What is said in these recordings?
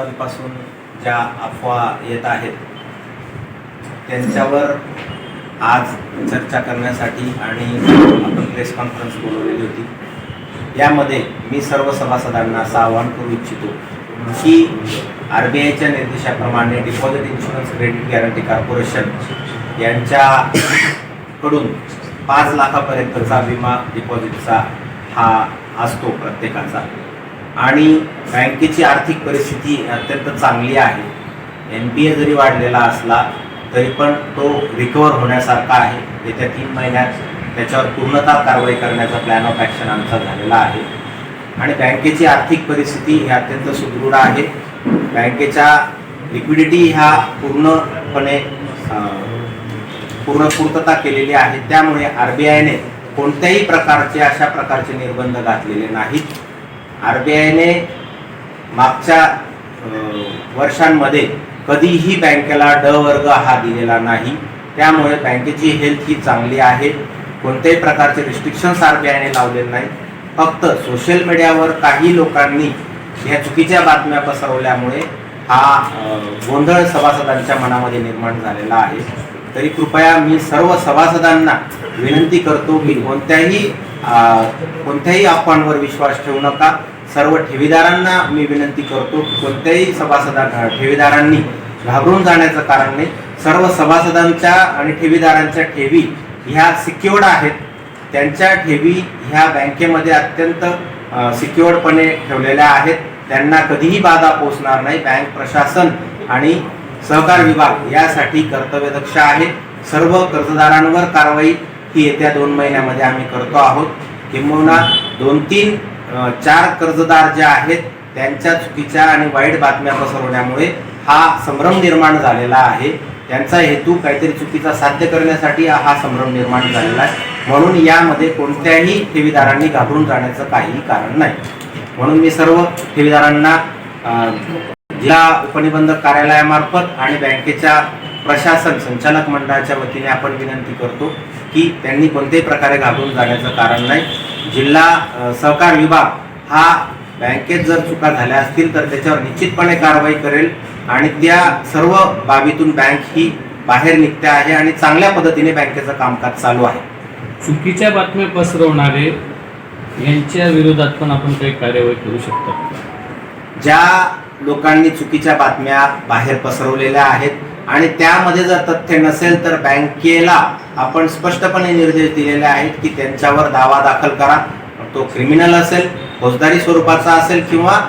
दिवसांपासून ज्या अफवा येत आहेत त्यांच्यावर आज चर्चा करण्यासाठी आणि आपण प्रेस कॉन्फरन्स बोलवलेली होती. यामध्ये मी सर्व सभासदांना असं आवाहन करू इच्छितो की RBIच्या निर्देशाप्रमाणे deposit insurance credit guarantee corporation यांच्याकडून 5 लाखापर्यंतचा विमा डिपॉझिटचा हा असतो प्रत्येकाचा. आणि बँकेची आर्थिक परिस्थिती अत्यंत चांगली आहे. NPA जरी वाढलेला असला तरी पण तो रिकवर होण्यासारखा आहे. येत्या 3 महिन्यात त्याच्यावर पूर्णतः कारवाई करण्याचा प्लॅन ऑफ ॲक्शन आमचा झालेला आहे. आणि बँकेची आर्थिक परिस्थिती ही अत्यंत सुदृढ आहे. बँकेच्या लिक्विडिटी ह्या पूर्णपणे पूर्तता केलेली आहे. त्यामुळे RBIने कोणत्याही प्रकारचे अशा प्रकारचे निर्बंध घातलेले नाहीत. RBIने मागच्या वर्षांमध्ये कधीही बँकेला ड वर्ग हा दिलेला नाही. त्यामुळे बँकेची हेल्थ ही चांगली आहे. कोणत्याही प्रकारचे रिस्ट्रिक्शन्स RBIने लावलेले नाही. फक्त सोशल मीडियावर काही लोकांनी ह्या चुकीच्या बातम्या पसरवल्यामुळे हा गोंधळ सभासदांच्या मनामध्ये निर्माण झालेला आहे. तरी कृपया मी सर्व सभासदांना विनंती करतो की कोणत्याही अफवांवर विश्वास ठेवू नका. सर्व ठेवीदारांना मी विनंती करतो की कोणत्याही ठेवीदारांनी घाबरून जाण्याचं कारण नाही. सर्व सभासदांच्या आणि ठेवीदारांच्या ठेवी ह्या सिक्युअर्ड आहेत. त्यांच्या ठेवी ह्या बँकेमध्ये अत्यंत सिक्युअर्डपणे ठेवलेल्या आहेत. त्यांना कधीही बाधा पोचणार नाही. बँक प्रशासन आणि सहकार विभाग यासाठी कर्तव्यदक्ष आहे. सर्व कर्जदारांवर कारवाई ही येत्या 2 महिन्यामध्ये आम्ही करतो आहोत. किंबहुना 2-3-4 कर्जदार जे आहेत त्यांच्या चुकीच्या आणि वाईट बातम्या पसरवण्यामुळे हा संभ्रम निर्माण झालेला आहे. त्यांचा हेतू काहीतरी चुकीचा साध्य करण्यासाठी हा संभ्रम निर्माण झालेला आहे. म्हणून यामध्ये कोणत्याही ठेवीदारांनी घाबरून जाण्याचं काहीही कारण नाही. म्हणून मी सर्व ठेवीदारांना जिल्हा उपनिबंधक कार्यालयामार्फत आणि बँकेच्या प्रशासन संचालक मंडळाच्या वतीने आपण विनंती करतो की त्यांनी कोणत्याही प्रकारे घाबरून जाण्याचं कारण नाही. जिल्हा सहकार विभाग हा बँकेत जर चुका झाल्या असतील तर त्याच्यावर निश्चितपणे कारवाई करेल आणि त्या सर्व बाबीतून बँक ही बाहेर निघते आहे आणि चांगल्या पद्धतीने बँकेचं कामकाज चालू आहे. चुकीच्या बातम्या पसरवणारे यांच्या विरोधात पण आपण काही कार्यवाही करू शकतो. ज्या लोकांनी चुकीच्या बातम्या बाहेर पसरवलेल्या आहेत आणि त्यामध्ये जर तथ्य नसेल तर बँकेला आपण स्पष्टपणे निर्देश दिलेले आहेत की त्यांच्यावर दावा दाखल करा. तो क्रिमिनल असेल, फौजदारी स्वरूपाचा असेल किंवा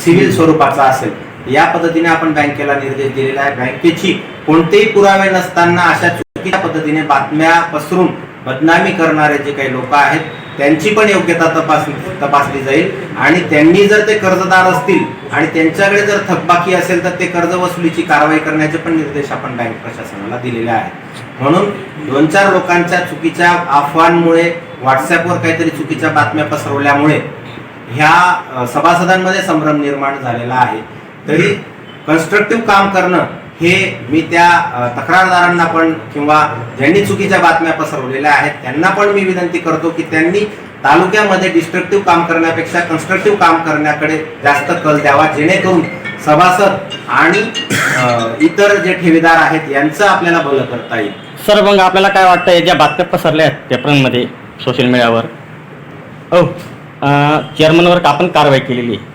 सिव्हिल स्वरूपाचा असेल. या पद्धतीने आपण बँकेला निर्देश दिलेला आहे. बँकेची कोणतेही पुरावे नसताना अशा चुकीच्या पद्धतीने बातम्या पसरून बदनामी करणारे जे काही लोक आहेत त्यांची पण योग्यता तपासली जाईल. आणि त्यांनी जर ते कर्जदार असतील आणि त्यांच्याकडे जर थकबाकी असेल तर ते कर्ज वसुलीची कारवाई करण्याचे पण निर्देश आपण बँक प्रशासनाला दिलेले आहेत. म्हणून 2-4 लोकांच्या चुकीच्या अफवांमुळे व्हॉट्सॲपवर काहीतरी चुकीच्या बातम्या पसरवल्यामुळे ह्या सभासदांमध्ये संभ्रम निर्माण झालेला आहे. तरी कन्स्ट्रक्टिव्ह काम करणं हे मी त्या तक्रारदारांना पण किंवा ज्यांनी चुकीच्या बातम्या पसरवलेल्या आहेत त्यांना पण मी विनंती करतो की त्यांनी तालुक्यामध्ये डिस्ट्रक्टिव्ह काम करण्यापेक्षा कन्स्ट्रक्टिव्ह काम करण्याकडे जास्त कल द्यावा, जेणेकरून सभासद आणि इतर जे ठेवीदार आहेत यांचं आपल्याला भलं करता येईल. सर, मग आपल्याला काय वाटतं ज्या बातम्या पसरल्या आहेत पेपरांमध्ये सोशल मीडियावर चेअरमनवर आपण कारवाई केलेली आहे,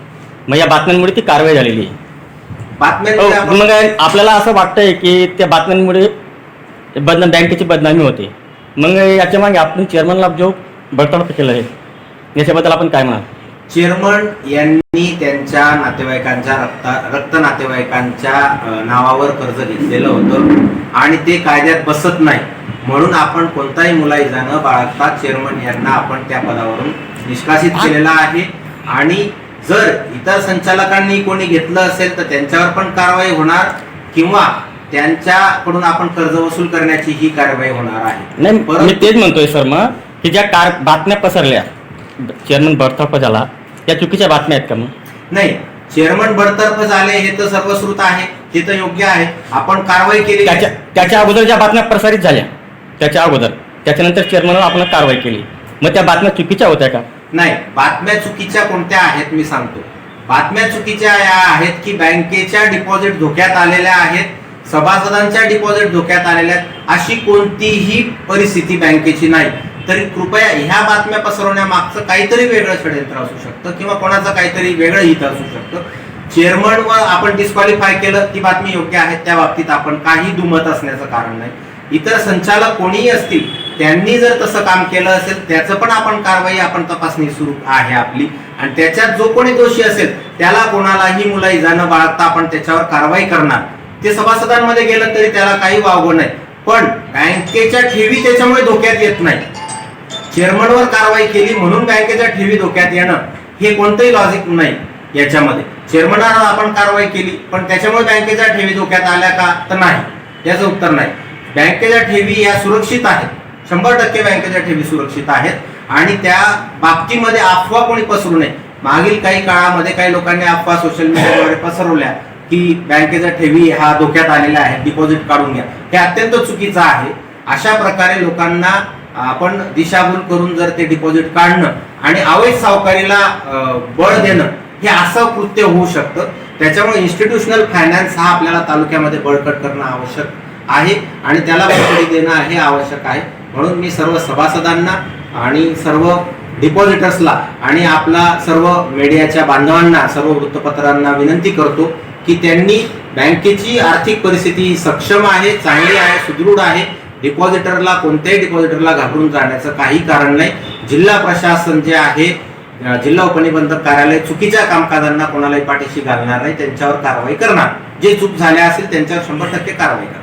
मग या बातम्यांमुळे ती कारवाई झालेली आहे. मग आपल्याला असं वाटतंय की त्या बातम्यांमुळे बँकेची बदनामी होते. मग याच्या मागे आपण चेअरमनला जो बडतर्फ केलं आहे याच्याबद्दल आपण काय म्हणाल? चेअरमन यांनी त्यांच्या नातेवाईकांच्या रक्त नातेवाईकांच्या नावावर कर्ज घेतलेलं होतं आणि ते कायद्यात बसत नाही. म्हणून आपण कोणताही मुलायजा न बाळगता चेअरमन यांना आपण त्या पदावरून निष्कासित केलेला आहे. आणि जर इतर संचालकांनी कोणी घेतलं असेल तर त्यांच्यावर पण कारवाई होणार किंवा त्यांच्याकडून आपण कर्ज वसूल करण्याची ही कारवाई होणार आहे. नाही, मी तेच म्हणतोय सर, मग की ज्या बातम्या पसरल्या चेअरमन बडतर्फ झाला त्या चुकीच्या बातम्या आहेत का? मग नाही, चेअरमन बडतर्फ झाले हे तर सर्वश्रुत आहे, ते तर योग्य आहे. आपण कारवाई केली. त्याच्या अगोदर ज्या बातम्या प्रसारित झाल्या त्याच्या अगोदर त्याच्यानंतर चेअरमनवर आपण कारवाई केली, मग त्या बातम्या चुकीच्या होत्या का? नाही, बातम्या चुकीच्या कोणत्या आहेत मी सांगतो. बातम्या चुकीच्या या आहेत की बँकेच्या डिपॉझिट धोक्यात आलेल्या आहेत, सभासदांच्या डिपॉझिट धोक्यात आलेल्या आहेत, अशी कोणतीही परिस्थिती बँकेची नाही. तरी कृपया ह्या बातम्या पसरवण्यामागचं काहीतरी वेगळं षडयंत्र असू शकतं किंवा कोणाचं काहीतरी वेगळं हित असू शकतं. चेअरमन व आपण डिस्क्वालिफाय केलं, ती बातमी योग्य आहे, त्या बाबतीत आपण काही दुमत असण्याचं कारण नाही. इतर संचालक कोणीही असतील, त्यांनी जर तसं काम केलं असेल त्याचं पण आपण कारवाई, आपण तपासणी सुरू आहे आपली, आणि त्याच्यात जो कोणी दोषी असेल त्याला कोणालाही मुलाइजा न बाळगता आपण त्याच्यावर कारवाई करणार. ते सभासदांमध्ये गेलं तरी त्याला काही वावगं नाही, पण बँकेच्या ठेवी त्याच्यामुळे धोक्यात येत नाही. चेअरमनवर कारवाई केली म्हणून बँकेच्या ठेवी धोक्यात येणं हे कोणतंही लॉजिक नाही याच्यामध्ये. चेअरमनवर आपण कारवाई केली पण त्याच्यामुळे बँकेच्या ठेवी धोक्यात आल्या का, तर नाही, याचं उत्तर नाही. बँकेच्या ठेवी या सुरक्षित आहेत, 100% बँकेच्या ठेवी सुरक्षित आहेत, आणि त्या बाबतीमध्ये अफवा कोणी पसरू नये. मागील काही काळामध्ये काही लोकांनी अफवा सोशल मीडियाद्वारे पसरवल्या की बँकेच्या ठेवी हा धोक्यात आलेला आहे, डिपॉझिट काढून घ्या. हे अत्यंत चुकीचं आहे. अशा प्रकारे लोकांना आपण दिशाभूल करून जर ते डिपॉझिट काढणं आणि अवैध सावकारीला बळ देणं हे असं कृत्य होऊ शकतं. त्याच्यामुळे इन्स्टिट्यूशनल फायनान्स हा आपल्याला तालुक्यामध्ये बळकट करणं आवश्यक आहे आणि त्याला बळकटी देणं हे आवश्यक आहे. म्हणून मी सर्व सभासदांना आणि सर्व डिपॉझिटर्सला आणि आपला सर्व मीडियाच्या बांधवांना, सर्व वृत्तपत्रांना विनंती करतो की त्यांनी बँकेची आर्थिक परिस्थिती सक्षम आहे, चांगली आहे, सुदृढ आहे. डिपॉझिटरला, कोणत्याही डिपॉझिटरला घाबरून जाण्याचं काही कारण नाही. जिल्हा प्रशासन जे आहे, जिल्हा उपनिबंधक कार्यालय चुकीच्या कामकाजांना कोणालाही पाठीशी घालणार नाही, त्यांच्यावर कारवाई करणार. जे चूक झाल्या असेल त्यांच्यावर 100% कारवाई करणार.